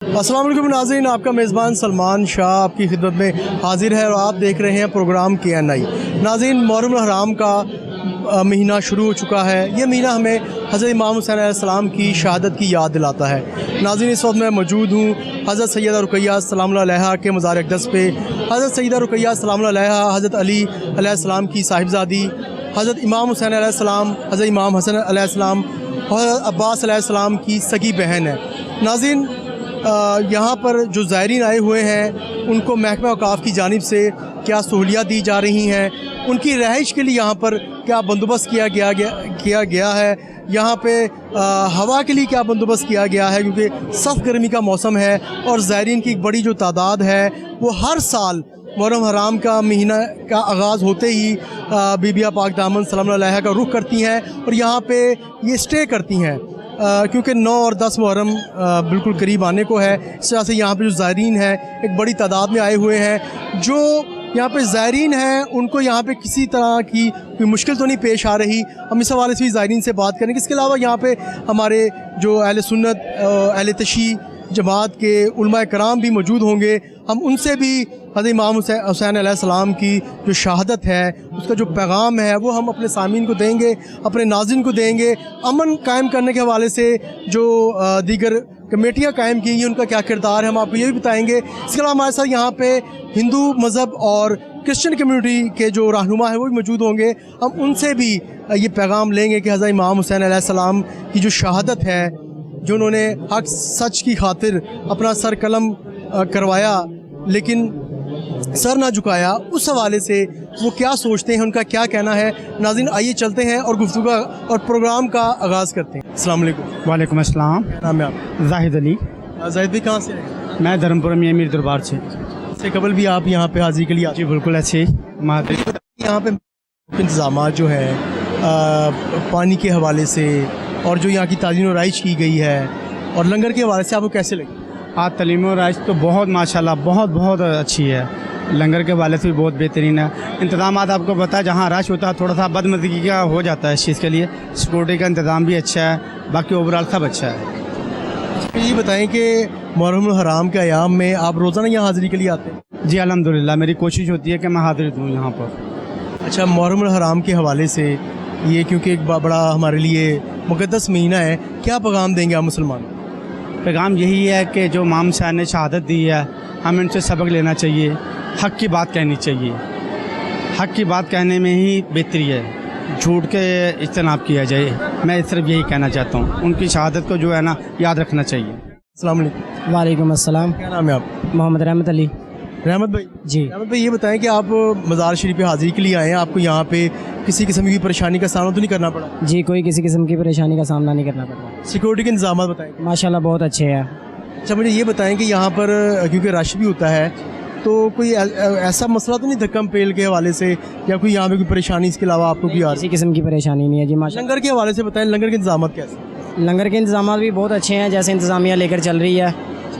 अस्सलाम वालेकुम नाज़रीन, आपका मेज़बान सलमान शाह आपकी खिदमत में हाजिर है और आप देख रहे हैं प्रोग्राम KNI। नाज़रीन, मुहर्रम हराम का महीना शुरू हो चुका है। ये महीना हमें हज़रत इमाम हुसैन अलैहिस्सलाम की शहादत की याद दिलाता है। नाज़रीन, इस वक्त मैं मौजूद हूँ हज़रत सैयदा रुक़ैया सलामुल्लाह अलैहा के मज़ार अक़दस पे। हज़रत सैयदा रुक़ैया सलामुल्लाह अलैहा हज़रत अली अलैहिस्सलाम की साहिबजादी, हज़रत इमाम हुसैन अलैहिस्सलाम, हज़रत इमाम हसन अलैहिस्सलाम और अब्बास अलैहिस्सलाम की सगी बहन है। नाज़रीन, यहाँ पर जो ज़ायरीन आए हुए हैं उनको महकमा औक़ाफ़ की जानिब से क्या सहूलियात दी जा रही हैं, उनकी रहाइश के लिए यहाँ पर क्या बंदोबस्त किया गया है, यहाँ पे हवा के लिए क्या बंदोबस्त किया गया है, क्योंकि सख्त गर्मी का मौसम है और ज़ायरीन की एक बड़ी जो तादाद है वो हर साल मुहर्रम हराम का महीना का आगाज़ होते ही बीबिया पाक दामन सलामुल्लाह अलैहा का रुख करती हैं और यहाँ पे ये स्टे करती हैं, क्योंकि 9 और 10 मुहर्रम बिल्कुल करीब आने को है। इस वजह से यहाँ पे जो ज़ायरीन हैं एक बड़ी तादाद में आए हुए हैं। जो यहाँ पे ज़ायरीन हैं उनको यहाँ पे किसी तरह की कोई मुश्किल तो नहीं पेश आ रही। हम इस हवाले से भी ज़ायरीन से बात करेंगे। इसके अलावा यहाँ पे हमारे जो अहले सुन्नत अहले तशी जमात के उलमा कराम भी मौजूद होंगे। हम उनसे भी हज़रत इमाम हुसैन अलैहिस्सलाम की जो शहादत है उसका जो पैगाम है वो हम अपने सामीन को देंगे, अपने नाज़रीन को देंगे। अमन कायम करने के हवाले से जो दीगर कमेटियाँ कायम की गई उनका क्या किरदार है हम आपको ये भी बताएंगे। इसके अलावा हमारे साथ यहाँ पे हिंदू मज़हब और क्रिश्चियन कम्यूनिटी के जो रहनुमा है वो भी मौजूद होंगे। हम उनसे भी ये पैगाम लेंगे कि हज़रत इमाम हुसैन अलैहिस्सलाम की जो शहादत है, जो उन्होंने हक सच की खातिर अपना सर कलम करवाया लेकिन सर ना झुकाया, उस हवाले से वो क्या सोचते हैं, उनका क्या कहना है। नाज़रीन, आइए चलते हैं और गुफ्तगू और प्रोग्राम का आगाज़ करते हैं। अस्सलाम वालेकुम। वालेकुम अस्सलाम। नाम है आप? जाहिद अली। जाहिद भाई कहाँ से हैं? मैं धर्मपुर में अमीर दरबार से। इससे कबल भी आप यहाँ पे हाज़िरी के लिए जी बिल्कुल ऐसे यहाँ पे इंतज़ाम जो है पानी के हवाले से और जो यहाँ की ताज़ीन और राइश की गई है और लंगर के हवाले से आपको कैसे लगे? आज तलीम और राइश तो बहुत माशाल्लाह बहुत अच्छी है। लंगर के हवाले से भी बहुत बेहतरीन है। इंतज़ाम आपको पता है जहाँ रश होता है थोड़ा सा बदमज़गी का हो जाता है। इस चीज़ के लिए सिक्योरिटी का इंतज़ाम भी अच्छा है, बाकी ओवरऑल सब अच्छा है। ये बताएं कि मुहर्रम हराम के अयाम में आप रोज़ाना यहाँ हाज़िरी के लिए आते हैं? जी अल्हम्दुलिल्लाह, मेरी कोशिश होती है कि मैं हाज़िरी दूँ यहाँ पर। अच्छा, मुहर्रम हराम के हवाले से ये क्योंकि एक बड़ा हमारे लिए मुक़द्दस महीना है, क्या पैगाम देंगे आप मुसलमान? पैगाम यही है कि जो इमाम हुसैन ने शहादत दी है हमें उनसे सबक लेना चाहिए, हक़ की बात कहनी चाहिए। हक़ की बात कहने में ही बेहतरी है, झूठ के इज्तनाब किया जाए। मैं सिर्फ यही कहना चाहता हूँ, उनकी शहादत को जो है ना याद रखना चाहिए। अस्सलाम वालेकुम। वालेकुम अस्सलाम। क्या नाम है आप? मोहम्मद रहमत अली। रहमत भाई जी। रहमत भाई, ये बताएं कि आप मज़ार शरीफ पे हाज़िरी के लिए आए हैं, आपको यहाँ पे किसी किस्म की परेशानी का सामना तो नहीं करना पड़ा? जी, कोई किसी किस्म की परेशानी का सामना नहीं करना पड़ा। सिक्योरिटी के इंतजाम बताएं। माशाल्लाह बहुत अच्छे हैं। अच्छा, मुझे ये बताएं कि यहाँ पर क्योंकि रश भी होता है तो कोई ऐसा मसला तो नहीं धक्कम पेल के हवाले से या कोई यहाँ पे कोई परेशानी इसके अलावा आपको कोई आ किसी किस्म की परेशानी नहीं है जी माशाल्लाह। लंगर के हवाले से बताएं, लंगर के इंतजाम कैसे? लंगर के इंतजाम भी बहुत अच्छे हैं, जैसे इंतज़ामिया लेकर चल रही है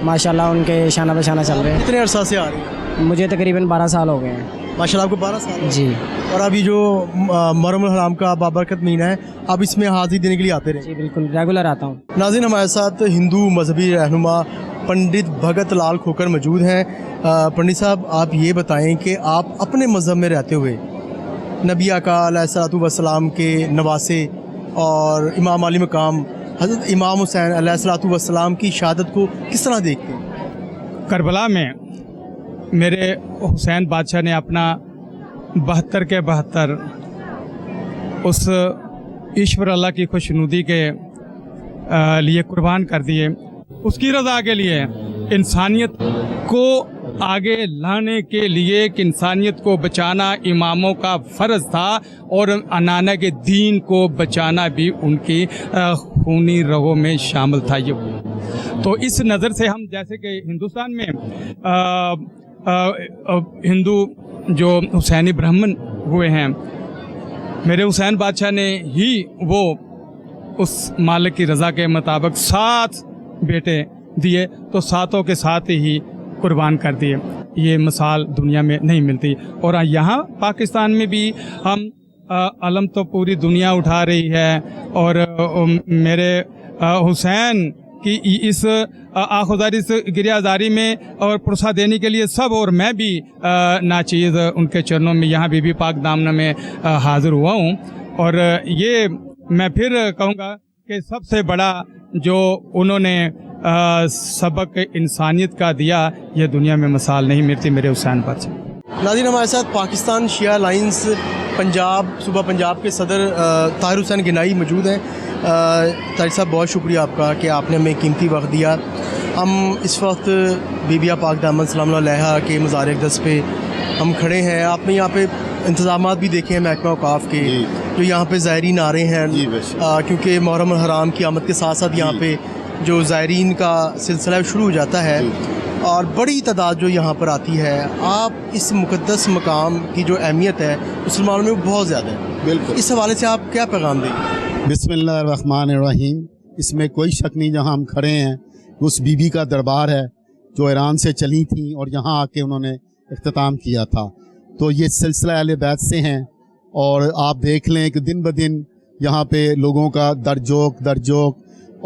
माशाल्लाह, उनके शाना बशाना चल रहे हैं। कितने अरसा से आ रही है? मुझे तकरीबन 12 साल हो गए हैं। माशाल्लाह, आपको 12 साल? जी। और अभी जो मुहर्रम हराम का बाबरकत महीना है, आप इसमें हाज़िरी देने के लिए आते रहे? जी बिल्कुल, रेगुलर आता हूँ। नाज़रीन, हमारे साथ हिंदू मजहबी रहनुमा पंडित भगत लाल खोकर मौजूद हैं। पंडित साहब, आप ये बताएं कि आप अपने मज़हब में रहते हुए नबी आका अलैहिस्सलातु वस्सलाम के नवासे और इमाम आली मकाम हज़रत इमाम हुसैन अलैहिस्सलातु वस्सलाम की शहादत को किस तरह देखते हैं? करबला में मेरे हुसैन बादशाह ने अपना 72 के 72 उस ईश्वर अल्लाह की खुशनुदी के लिए कुर्बान कर दिए। उसकी रज़ा के लिए, इंसानियत को आगे लाने के लिए, कि इंसानियत को बचाना इमामों का फ़र्ज़ था और अनाना के दीन को बचाना भी उनकी खूनी रगों में शामिल था। ये तो इस नज़र से हम जैसे कि हिंदुस्तान में हिंदू जो हुसैनी ब्राह्मण हुए हैं, मेरे हुसैन बादशाह ने ही वो उस मालिक की रज़ा के मुताबिक 7 बेटे दिए, तो 7 के साथ ही कुर्बान कर दिए। ये मिसाल दुनिया में नहीं मिलती। और यहाँ पाकिस्तान में भी हम अलम तो पूरी दुनिया उठा रही है और मेरे हुसैन कि इस आखुजारी से गिरियाजारी में और पुरसा देने के लिए सब, और मैं भी नाचीज़ उनके चरणों में यहाँ बीबी पाक दामन में हाज़िर हुआ हूँ। और ये मैं फिर कहूँगा कि सबसे बड़ा जो उन्होंने सबक इंसानियत का दिया, ये दुनिया में मिसाल नहीं मिलती मेरे हुसैन बादशाह। नाज़रीन, हमारे साथ पाकिस्तान शिया अलायंस पंजाब सूबा पंजाब के सदर ताहिर हुसैन गिनाई मौजूद हैं। ताहिर साहब, बहुत शुक्रिया आपका कि आपने हमें कीमती वक्त दिया। हम इस वक्त बीबिया पाक दामन सलाम अलैहा के मज़ार अक़दस पे हम खड़े हैं। आपने यहाँ पे इंतज़ामात भी देखे हैं महकमा औक़ाफ़ के, जो यहाँ पे ज़ायरीन आ रहे हैं, क्योंकि मुहर्रम हराम की आमद के साथ साथ यहाँ पे जो ज़ायरीन का सिलसिला शुरू हो जाता है और बड़ी तादाद जो यहाँ पर आती है। आप इस मुक़द्दस मकाम की जो अहमियत है मुसलमानों में वो बहुत ज़्यादा है। बिल्कुल। इस हवाले से आप क्या पैगाम देंगे? बिस्मिल्लाहिर्रहमानिर्रहीम। इसमें कोई शक नहीं, जहाँ हम खड़े हैं उस बीबी का दरबार है जो ईरान से चली थी और यहाँ आके उन्होंने इख्तिताम किया था। तो ये सिलसिला अहले बैत से हैं और आप देख लें कि दिन ब दिन यहाँ पे लोगों का दरजोक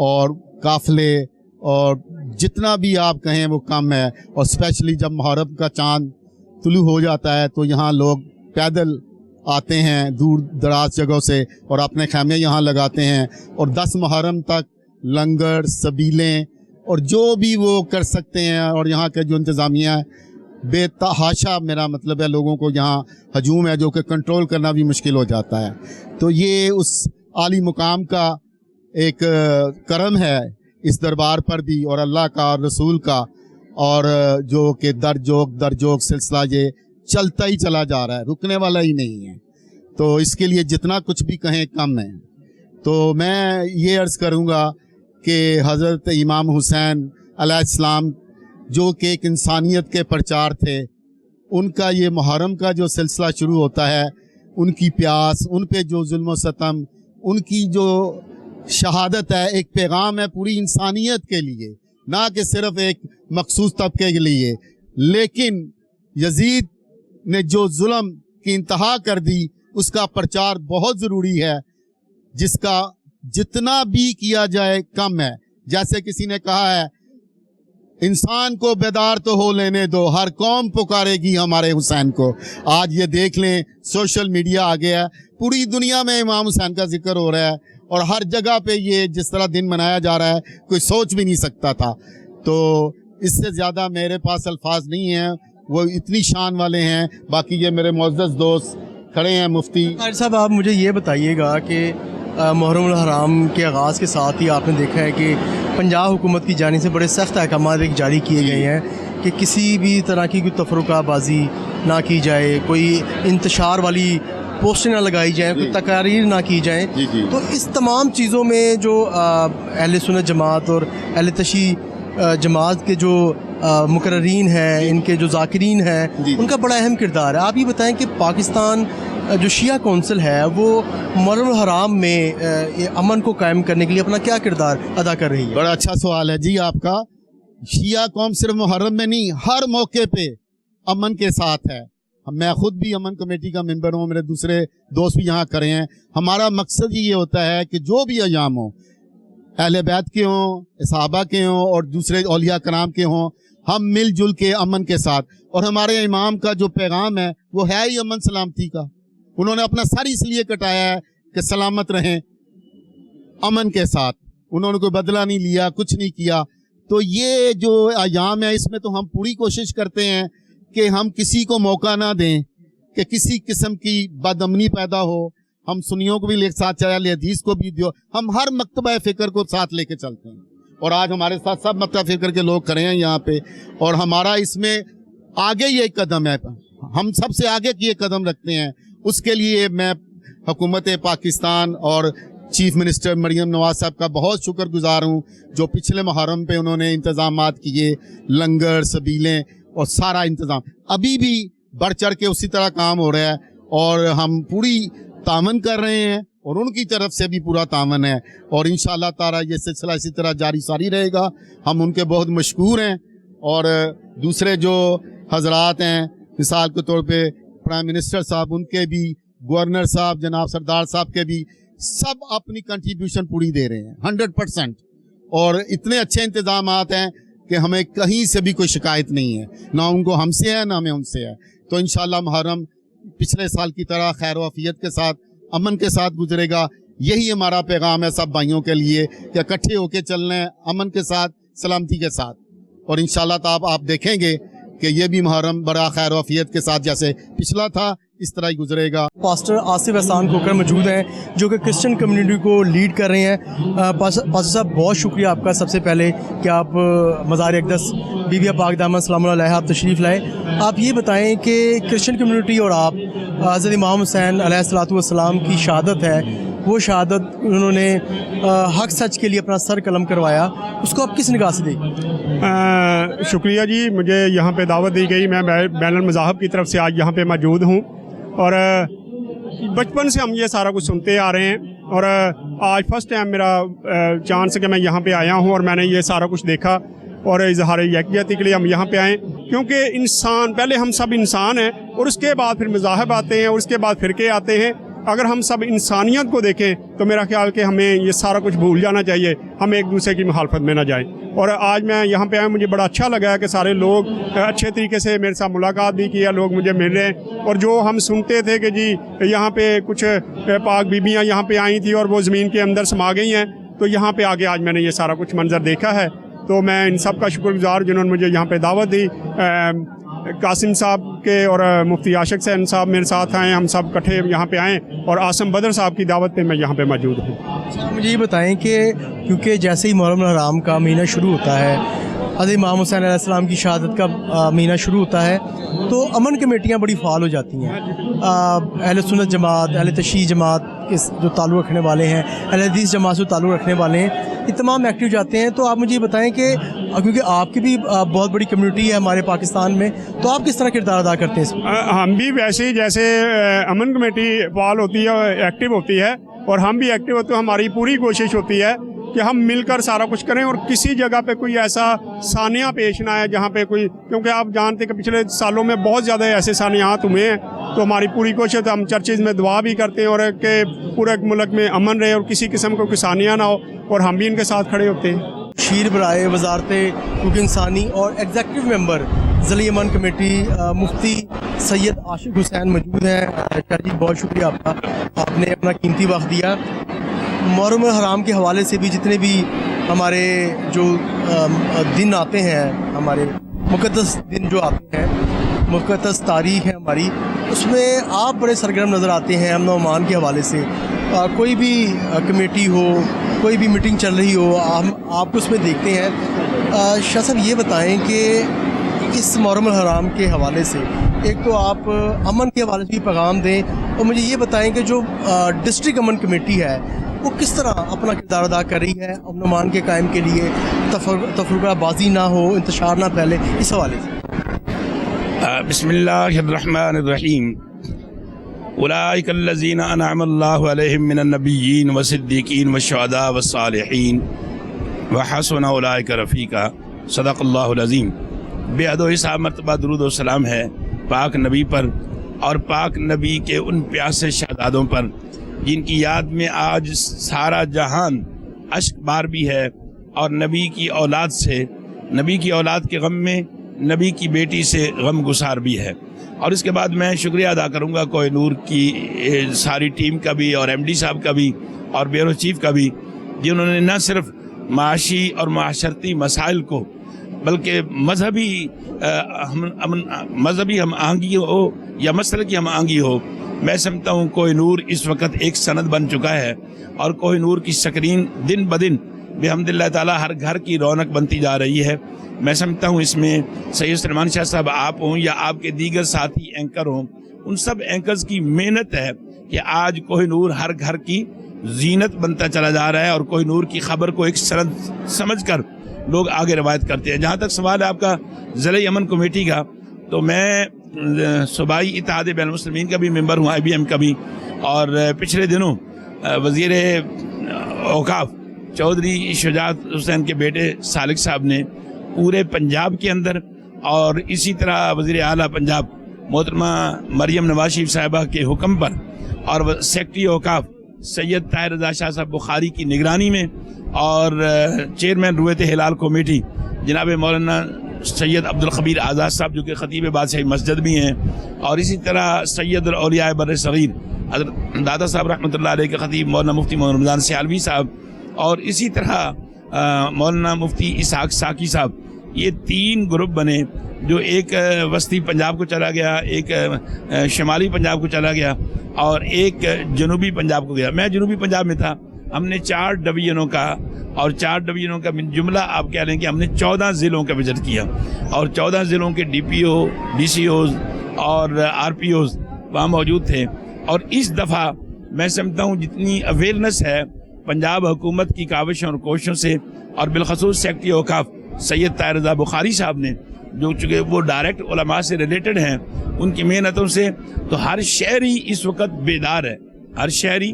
और काफ़िले और जितना भी आप कहें वो कम है। और स्पेशली जब मुहर्रम का चाँद तुलू हो जाता है तो यहाँ लोग पैदल आते हैं दूर दराज जगहों से और अपने खैमे यहाँ लगाते हैं। और 10 मुहर्रम तक लंगर, सबीलें और जो भी वो कर सकते हैं। और यहाँ के जो इंतज़ामिया है बेतहाशा, मेरा मतलब है, लोगों को यहाँ हजूम है जो कि कंट्रोल करना भी मुश्किल हो जाता है। तो ये उस आली मुकाम का एक करम है इस दरबार पर भी और अल्लाह का और रसूल का, और जो कि दरजोक सिलसिला ये चलता ही चला जा रहा है, रुकने वाला ही नहीं है। तो इसके लिए जितना कुछ भी कहें कम है। तो मैं ये अर्ज़ करूँगा कि हज़रत इमाम हुसैन अलैहिस्सलाम जो कि एक इंसानियत के प्रचार थे, उनका ये मुहर्रम का जो सिलसिला शुरू होता है, उनकी प्यास, उन पे जो जुल्म व सितम, उनकी जो शहादत है, एक पैगाम है पूरी इंसानियत के लिए, ना कि सिर्फ एक मखसूस तबके के लिए। लेकिन यजीद ने जो जुल्म की इंतहा कर दी, उसका प्रचार बहुत ज़रूरी है, जिसका जितना भी किया जाए कम है। जैसे किसी ने कहा है, इंसान को बेदार तो हो लेने दो, हर कौम पुकारेगी हमारे हुसैन को। आज ये देख लें, सोशल मीडिया आ गया है, पूरी दुनिया में इमाम हुसैन का जिक्र हो रहा है और हर जगह पे ये जिस तरह दिन मनाया जा रहा है, कोई सोच भी नहीं सकता था। तो इससे ज़्यादा मेरे पास अल्फाज नहीं हैं, वो इतनी शान वाले हैं। बाकी ये मेरे मुअज़्ज़ज़ दोस्त खड़े हैं, मुफ्ती ताहिर साहब, आप मुझे ये बताइएगा कि मुहर्रम हराम के आगाज़ के साथ ही आपने देखा है कि पंजाब हुकूमत की जानिब से बड़े सख्त अहकाम जारी किए गए हैं कि किसी भी तरह की कोई तफरुकाबाजी ना की जाए, कोई इंतशार वाली पोस्टें ना लगाई जाएँ, कोई तकारीर ना की जाएँ। तो इस तमाम चीज़ों में जो अहले सुन्नत जमात और अहले तशय्युअ जमात के जो मुकर्रीन हैं, इनके जो ज़ाकिरीन हैं, उनका बड़ा अहम किरदार है। आप ये बताएं कि पाकिस्तान जो शिया कौंसिल है वो मुहर्रम हराम में ये अमन को कायम करने के लिए अपना क्या किरदार अदा कर रही है? बड़ा अच्छा सवाल है जी आपका। शिया कौम सिर्फ मुहर्रम में नहीं, हर मौके पे अमन के साथ है। मैं खुद भी अमन कमेटी का मेंबर हूँ, मेरे दूसरे दोस्त भी यहाँ खड़े हैं। हमारा मकसद ही ये होता है कि जो भी अयाम हो, अहले बैत के हों, सहाबा के हों और दूसरे औलिया कराम के हों, हम मिलजुल के अमन के साथ। और हमारे इमाम का जो पैगाम है वो है ही अमन सलामती का। उन्होंने अपना सर इसलिए कटाया है कि सलामत रहें अमन के साथ। उन्होंने कोई बदला नहीं लिया, कुछ नहीं किया। तो ये जो अयाम है, इसमें तो हम पूरी कोशिश करते हैं कि हम किसी को मौका ना दें कि किसी किस्म की बदअमनी पैदा हो। हम सुन्नियों को भी साथ चले, हदीस को भी दियो। हम हर मकतबा फ़िक्र को साथ लेके चलते हैं और आज हमारे साथ सब मकतबा फ़िक्र के लोग खड़े हैं यहाँ पे। और हमारा इसमें आगे ये कदम है, हम सबसे आगे की ये कदम रखते हैं। उसके लिए मैं हुकूमत पाकिस्तान और चीफ मिनिस्टर मरियम नवाज साहब का बहुत शुक्रगुजार हूँ, जो पिछले मुहर्रम पे उन्होंने इंतज़ामात किए, लंगर, सबीलें और सारा इंतज़ाम। अभी भी बढ़ चढ़ के उसी तरह काम हो रहा है और हम पूरी तामन कर रहे हैं और उनकी तरफ से भी पूरा तामन है। और इंशाअल्लाह ताला ये सिलसिला इसी तरह जारी सारी रहेगा। हम उनके बहुत मशकूर हैं। और दूसरे जो हजरात हैं, मिसाल के तौर पे प्राइम मिनिस्टर साहब, उनके भी, गवर्नर साहब, जनाब सरदार साहब के भी, सब अपनी कंट्रीब्यूशन पूरी दे रहे हैं 100%। اور اتنے اچھے انتظامات ہیں کہ ہمیں کہیں سے بھی کوئی شکایت نہیں ہے، نہ ان کو ہم سے ہے نہ ہمیں ان سے ہے. تو انشاءاللہ محرم پچھلے سال کی طرح خیر و عافیت کے ساتھ، امن کے ساتھ گزرے گا. یہی ہمارا پیغام ہے سب بھائیوں کے لیے کہ اکٹھے ہو کے چلنا ہے امن کے ساتھ، سلامتی کے ساتھ. اور انشاءاللہ تعالی آپ دیکھیں گے کہ یہ بھی محرم بڑا خیر و عافیت کے ساتھ جیسے پچھلا تھا اس طرح ہی گزرے گا. پاسٹر آصف احسان کھوکھر موجود ہیں جو کہ کرسچن کمیونٹی کو لیڈ کر رہے ہیں. پاسٹر صاحب بہت شکریہ آپ کا سب سے پہلے کہ آپ مزار اقدس بی بی پاک دامن سلام اللہ علیہ آپ تشریف لائے. آپ یہ بتائیں کہ کرسچن کمیونٹی اور آپ حضرت امام حسین علیہ الصلوۃ والسلام کی شہادت ہے، وہ شہادت انہوں نے حق سچ کے لیے اپنا سر قلم کروایا، اس کو آپ کس نگاہ سے دیکھیں؟ شکریہ جی، مجھے یہاں پہ دعوت دی گئی. میں بین المذاہب کی طرف سے آج یہاں پہ موجود ہوں، اور بچپن سے ہم یہ سارا کچھ سنتے آ رہے ہیں، اور آج فرسٹ ٹائم میرا چانس ہے کہ میں یہاں پہ آیا ہوں اور میں نے یہ سارا کچھ دیکھا. اور اظہار یکجہتی کے لیے ہم یہاں پہ آئیں، کیونکہ انسان پہلے ہم سب انسان ہیں، اور اس کے بعد پھر مذاہب آتے ہیں، اور اس کے بعد فرقے آتے ہیں. اگر ہم سب انسانیت کو دیکھیں تو میرا خیال کہ ہمیں یہ سارا کچھ بھول جانا چاہیے، ہم ایک دوسرے کی مخالفت میں نہ جائیں. اور آج میں یہاں پہ آیا، مجھے بڑا اچھا لگا ہے کہ سارے لوگ اچھے طریقے سے میرے ساتھ ملاقات بھی کیا، لوگ مجھے مل رہے ہیں. اور جو ہم سنتے تھے کہ جی یہاں پہ کچھ پاک بیبیاں یہاں پہ آئی تھیں اور وہ زمین کے اندر سما گئی ہیں، تو یہاں پہ آگے آج میں نے یہ سارا کچھ منظر دیکھا ہے. تو میں ان سب کا شکر گزار جنہوں نے مجھے یہاں پہ دعوت دی. قاسم صاحب کے اور مفتی عاشق حسین صاحب میرے ساتھ آئے، ہم سب کٹھے یہاں پہ آئیں، اور عاصم بدر صاحب کی دعوت پہ میں یہاں پہ موجود ہوں. مجھے یہ بتائیں کہ کیونکہ جیسے ہی محرم الحرام کا مہینہ شروع ہوتا ہے، حضرت امام حسین علیہ السلام کی شہادت کا مہینہ شروع ہوتا ہے، تو امن کمیٹیاں بڑی فعال ہو جاتی ہیں. اہل سنت جماعت، اہل تشیع جماعت کے جو تعلق رکھنے والے ہیں، اہل حدیث جماعت سے تعلق رکھنے والے ہیں، یہ تمام ایکٹیو جاتے ہیں. تو آپ مجھے یہ بتائیں کہ کیونکہ آپ کی بھی بہت بڑی کمیونٹی ہے ہمارے پاکستان میں، تو آپ کس طرح کردار ادا کرتے ہیں اس میں؟ ہم بھی ویسے ہی جیسے امن کمیٹی فعال ہوتی ہے، ایکٹیو ہوتی ہے، اور ہم بھی ایکٹیو ہوتے ہیں. ہماری پوری کوشش ہوتی ہے کہ ہم مل کر سارا کچھ کریں، اور کسی جگہ پہ کوئی ایسا سانحہ پیش نہ آئے جہاں پہ کوئی، کیونکہ آپ جانتے ہیں کہ پچھلے سالوں میں بہت زیادہ ایسے سانحات ہوئے ہیں. تو ہماری پوری کوشش ہے، ہم چرچز میں دعا بھی کرتے ہیں اور کہ پورے ملک میں امن رہے اور کسی قسم کا کوئی سانحہ نہ ہو، اور ہم بھی ان کے ساتھ کھڑے ہوتے ہیں. شیر برائے وزارت کوکنگ ثانی اور ایگزیکٹو ممبر ضلعی امن کمیٹی مفتی سید عاشق حسین موجود ہیں. شاہ جی بہت شکریہ آپ کا، آپ نے اپنا قیمتی وقت دیا. محرم الحرام کے حوالے سے بھی جتنے بھی ہمارے جو دن آتے ہیں، ہمارے مقدس دن جو آتے ہیں، مقدس تاریخ ہے ہماری، اس میں آپ بڑے سرگرم نظر آتے ہیں امن و امان کے حوالے سے. کوئی بھی کمیٹی ہو، کوئی بھی میٹنگ چل رہی ہو، ہم آپ کو اس میں دیکھتے ہیں. شاہ صاحب یہ بتائیں کہ اس محرم الحرام کے حوالے سے ایک تو آپ امن کے حوالے سے بھی پیغام دیں، اور مجھے یہ بتائیں کہ جو ڈسٹرکٹ امن کمیٹی ہے وہ کس طرح اپنا کردار ادا کر رہی ہے امن و امان کے قائم کے لیے، تفرقہ بازی نہ ہو، انتشار نہ پھیلے، اس حوالے سے. بسم اللہ الرحمن الرحیم. اولئک الذین انعم اللہ علیہم من النبیین والصدیقین والشہداء والصالحین وحسن اولئک رفیقا. صدق اللہ العظیم. بے حد و حساب مرتبہ درود و سلام ہے پاک نبی پر، اور پاک نبی کے ان پیاسے شہزادوں پر جن کی یاد میں آج سارا جہان اشک بار بھی ہے، اور نبی کی اولاد سے، نبی کی اولاد کے غم میں نبی کی بیٹی سے غم گسار بھی ہے. اور اس کے بعد میں شکریہ ادا کروں گا کوہ نور کی ساری ٹیم کا بھی، اور ایم ڈی صاحب کا بھی، اور بیورو چیف کا بھی، جنہوں نے نہ صرف معاشی اور معاشرتی مسائل کو بلکہ مذہبی ہم آہنگی ہو یا مسئلہ کی ہم آہنگی ہو. میں سمجھتا ہوں کوہ نور اس وقت ایک سند بن چکا ہے، اور کوہ نور کی سکرین دن بدن بحمد اللہ تعالیٰ ہر گھر کی رونق بنتی جا رہی ہے. میں سمجھتا ہوں اس میں سید سلیمان شاہ صاحب آپ ہوں یا آپ کے دیگر ساتھی اینکر ہوں، ان سب اینکرز کی محنت ہے کہ آج کوہ نور ہر گھر کی زینت بنتا چلا جا رہا ہے، اور کوہ نور کی خبر کو ایک سند سمجھ کر لوگ آگے روایت کرتے ہیں. جہاں تک سوال ہے آپ کا ضلعی امن کمیٹی کا، تو میں صوبائی اتحاد بین المسلمین کا بھی ممبر ہوں، IBM کا بھی. اور پچھلے دنوں وزیر اوقاف چودھری شجاعت حسین کے بیٹے سالک صاحب نے پورے پنجاب کے اندر، اور اسی طرح وزیر اعلیٰ پنجاب محترمہ مریم نواز شریف صاحبہ کے حکم پر، اور سیکرٹری اوقاف سید طاہر رضا شاہ صاحب بخاری کی نگرانی میں، اور چیئرمین رویت ہلال کمیٹی جناب مولانا سید عبدالخبیر آزاد صاحب جو کہ خطیب بادشاہی مسجد بھی ہیں، اور اسی طرح سید الاولیاء بر صغیر حضرت دادا صاحب رحمۃ اللہ علیہ کے خطیب مولانا مفتی محمد رمضان سیالوی صاحب، اور اسی طرح مولانا مفتی اسحاق ساکی صاحب. یہ 3 گروپ بنے، جو ایک وسطی پنجاب کو چلا گیا، ایک شمالی پنجاب کو چلا گیا، اور ایک جنوبی پنجاب کو گیا. میں جنوبی پنجاب میں تھا. ہم نے 4 ڈویژنوں کا، اور 4 ڈویژنوں کا جملہ آپ کہہ لیں کہ ہم نے 14 ضلعوں کا وزٹ کیا، اور 14 ضلعوں کے ڈی پی او، ڈی سی اوز اور آر پی اوز وہاں موجود تھے. اور اس دفعہ میں سمجھتا ہوں جتنی اویئرنیس ہے پنجاب حکومت کی کاوشوں اور کوششوں سے، اور بالخصوص سیکرٹری اوقاف سید طاہر رضا بخاری صاحب نے، جو چونکہ وہ ڈائریکٹ علماء سے ریلیٹڈ ہیں، ان کی محنتوں سے، تو ہر شہری اس وقت بیدار ہے. ہر شہری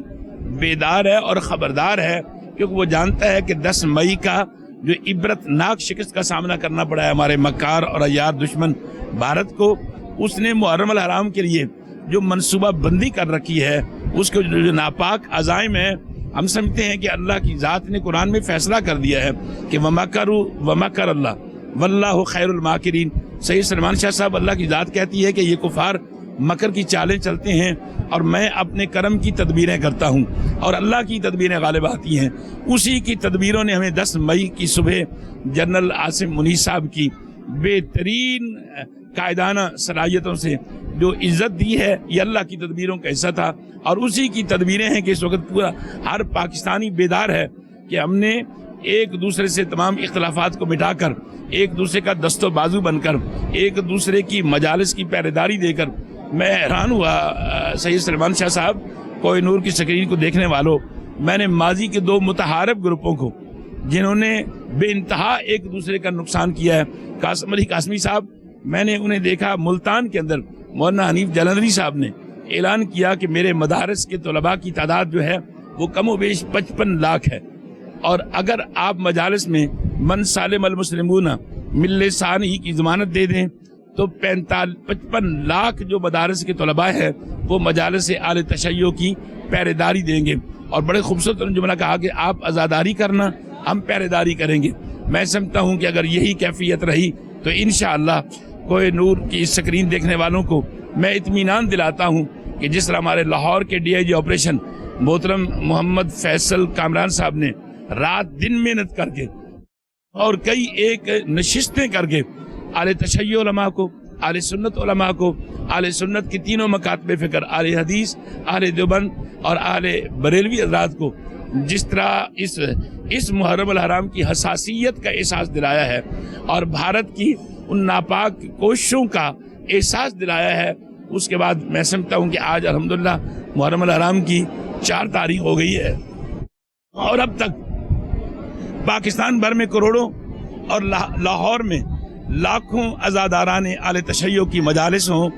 بیدار ہے اور خبردار ہے، کیونکہ وہ جانتا ہے کہ 10 مئی کا جو عبرت ناک شکست کا سامنا کرنا پڑا ہے ہمارے مکار اور عیار دشمن بھارت کو، اس نے محرم الحرام کے لیے جو منصوبہ بندی کر رکھی ہے، اس کے جو ناپاک عزائم ہیں، ہم سمجھتے ہیں کہ اللہ کی ذات نے قرآن میں فیصلہ کر دیا ہے کہ وَمَكَرُوا وَمَكَرَ اللَّهُ وَاللَّهُ خَيْرُ الْمَاكِرِينَ. سید سلمان شاہ صاحب، اللہ کی ذات کہتی ہے کہ یہ کفار مکر کی چالیں چلتے ہیں، اور میں اپنے کرم کی تدبیریں کرتا ہوں، اور اللہ کی تدبیریں غالب آتی ہیں. اسی کی تدبیروں نے ہمیں 10 مئی کی صبح جنرل عاصم منیر صاحب کی بہترین قائدانہ صلاحیتوں سے جو عزت دی ہے، یہ اللہ کی تدبیروں کا حصہ تھا. اور اسی کی تدبیریں ہیں کہ اس وقت پورا ہر پاکستانی بیدار ہے کہ ہم نے ایک دوسرے سے تمام اختلافات کو مٹا کر، ایک دوسرے کا دست و بازو بن کر، ایک دوسرے کی مجالس کی پہرے داری دے کر. میں حیران ہوا سید سلمان شاہ صاحب، کوہ نور کی سکرین کو دیکھنے والوں، میں نے ماضی کے 2 متحارب گروپوں کو جنہوں نے بے انتہا ایک دوسرے کا نقصان کیا ہے، قاسم علی قاسمی صاحب، میں نے انہیں دیکھا ملتان کے اندر. مولانا حنیف جلندری صاحب نے اعلان کیا کہ میرے مدارس کے طلباء کی تعداد جو ہے وہ کم و بیش 55 لاکھ ہے، اور اگر آپ مجالس میں من سالم المسلمون من لسانہ کی ضمانت دے دیں تو 55 لاکھ جو مدارس کے طلباء ہے وہ مجالس اعلی تشیع کی پہرے داری دیں گے. اور بڑے خوبصورت جملہ کہا کہ آپ عزاداری کرنا، ہم پہرے داری کریں گے. میں سمجھتا ہوں کہ اگر یہی کیفیت رہی تو انشاءاللہ کوہ نور کی اس سکرین دیکھنے والوں کو میں اطمینان دلاتا ہوں کہ جس طرح ہمارے لاہور کے ڈی آئی جی آپریشن محترم محمد فیصل کامران صاحب نے رات دن محنت کر کے اور کئی ایک نشستیں کر کے اعلی تشیع علماء کو، اہل سنت علماء کو، اہل سنت کی تینوں مکاتب فکر، اہل حدیث، اہل دیوبند اور اہل بریلوی حضرات کو جس طرح اس محرم الحرام کی حساسیت کا احساس دلایا ہے اور بھارت کی ان ناپاک کوششوں کا احساس دلایا ہے، اس کے بعد میں سمجھتا ہوں کہ آج الحمدللہ محرم الحرام کی 4 تاریخ ہو گئی ہے، اور اب تک پاکستان بھر میں کروڑوں اور لاہور میں لاکھوں عزاداران اعلی تشیع کی مجالس ہوں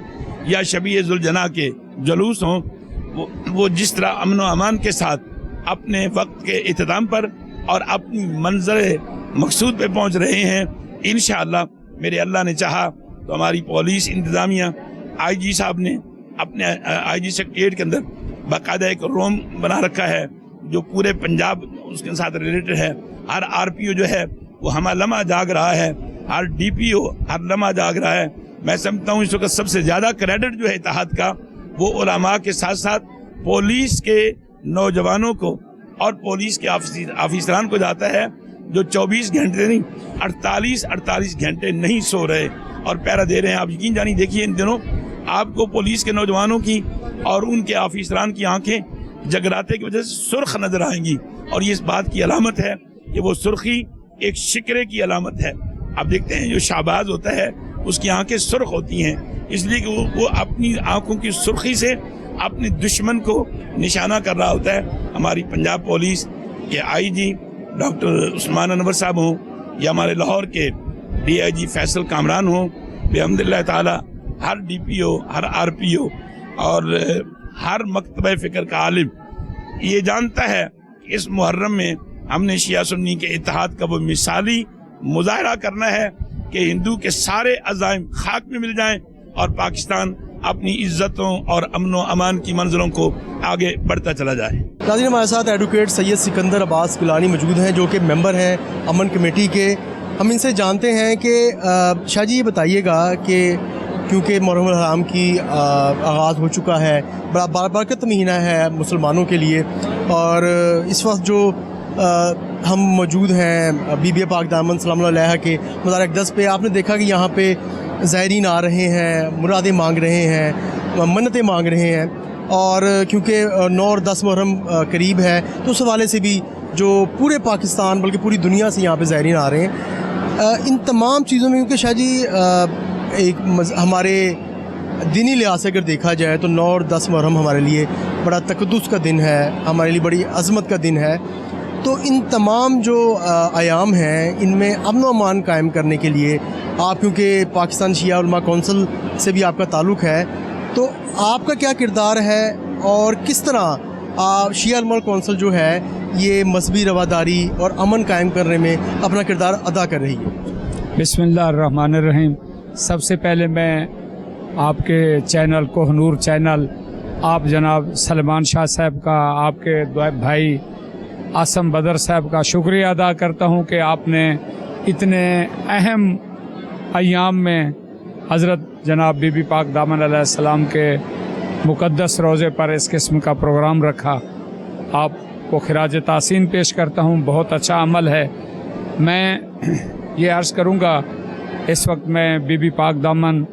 یا شبیہ ذوالجناح کے جلوس ہوں، وہ جس طرح امن و امان کے ساتھ اپنے وقت کے اختتام پر اور اپنی منظر مقصود پہ پہنچ رہے ہیں. انشاءاللہ میرے اللہ نے چاہا تو ہماری پولیس انتظامیہ، آئی جی صاحب نے اپنے آئی جی سیکریٹریٹ کے اندر باقاعدہ ایک روم بنا رکھا ہے جو پورے پنجاب اس کے ساتھ ریلیٹڈ ہے. ہر آر پی او جو ہے وہ ہمہ لمحہ جاگ رہا ہے، ہر ڈی پی او ہر لمحہ جاگ رہا ہے. میں سمجھتا ہوں اس وقت سب سے زیادہ کریڈٹ جو ہے اتحاد کا وہ علماء کے ساتھ ساتھ پولیس کے نوجوانوں کو اور پولیس کے آفیسران کو جاتا ہے، جو 24 گھنٹے نہیں 48 گھنٹے نہیں سو رہے اور پہرا دے رہے ہیں. آپ یقین جانی دیکھیے ان دنوں آپ کو پولیس کے نوجوانوں کی اور ان کے آفیسران کی آنکھیں جگراتے کی وجہ سے سرخ نظر آئیں گی، اور یہ اس بات کی علامت ہے کہ وہ سرخی ایک شکرے کی علامت ہے. آپ دیکھتے ہیں جو شہباز ہوتا ہے اس کی آنکھیں سرخ ہوتی ہیں، اس لیے کہ وہ اپنی آنکھوں کی سرخی سے اپنے دشمن کو نشانہ کر رہا ہوتا ہے. ہماری پنجاب پولیس کے آئی جی ڈاکٹر عثمان انور صاحب ہوں یا ہمارے لاہور کے ڈی آئی جی فیصل کامران ہوں، بحمداللہ تعالی ہر ڈی پی او، ہر آر پی او اور ہر مکتبہ فکر کا عالم یہ جانتا ہے کہ اس محرم میں ہم نے شیعہ سنی کے اتحاد کا وہ مثالی مظاہرہ کرنا ہے کہ ہندو کے سارے عزائم خاک میں مل جائیں اور پاکستان अपनी इज्जतों और अमन व अमान की मंजिलों को आगे बढ़ता चला जाए। नाज़रीन, हमारे साथ एडवोकेट सैयद सिकंदर अब्बास गिलानी मौजूद हैं जो कि मेंबर हैं अमन कमेटी के। हम इनसे जानते हैं कि शाह जी ये बताइएगा कि क्योंकि मुहर्रम हराम की आगाज़ हो चुका है, बड़ा बारकत महीना है मुसलमानों के लिए, और इस वक्त जो हम मौजूद हैं बीबी पाक दामन सलामुल्लाह अलैहा के मज़ार अक़दस पे, आपने देखा कि यहाँ पे ज़ायरीन आ रहे हैं, मुरादें मांग रहे हैं, मन्नतें मांग रहे हैं, और क्योंकि 9 और 10 मुहर्रम करीब है तो उस हवाले से भी जो पूरे पाकिस्तान बल्कि पूरी दुनिया से यहाँ पे ज़ायरीन आ रहे हैं। इन तमाम चीज़ों में क्योंकि शाह जी हमारे दीनी लिहाज से अगर देखा जाए तो 9 और 10 मुहर्रम हमारे लिए बड़ा तक़द्दुस का दिन है, हमारे लिए बड़ी अज़मत का दिन है। तो इन तमाम जो आयाम हैं इनमें अमन व अमान कायम करने के लिए आप, क्योंकि पाकिस्तान शिया उलमा कौंसिल से भी आपका ताल्लुक़ है, तो आपका क्या किरदार है और किस तरह शिया उलमा कौंसिल जो है ये मजहबी रवादारी और अमन कायम करने में अपना किरदार अदा कर रही है? बिस्मिल्लाहिर्रहमानिर्रहीम। सबसे पहले मैं आपके चैनल कोहनूर चैनल, आप जनाब सलमान शाह साहब का, आपके भाई आसम बदर साहब का शुक्रिया अदा करता हूँ कि आपने इतने अहम अय्याम में हज़रत जनाब बीबी पाक दामन अलैहिस्सलाम के मुक़द्दस रोज़े पर इस किस्म का प्रोग्राम रखा। आपको खिराज तासीन पेश करता हूँ, बहुत अच्छा अमल है। मैं ये अर्ज़ करूँगा, इस वक्त मैं बीबी पाक दामन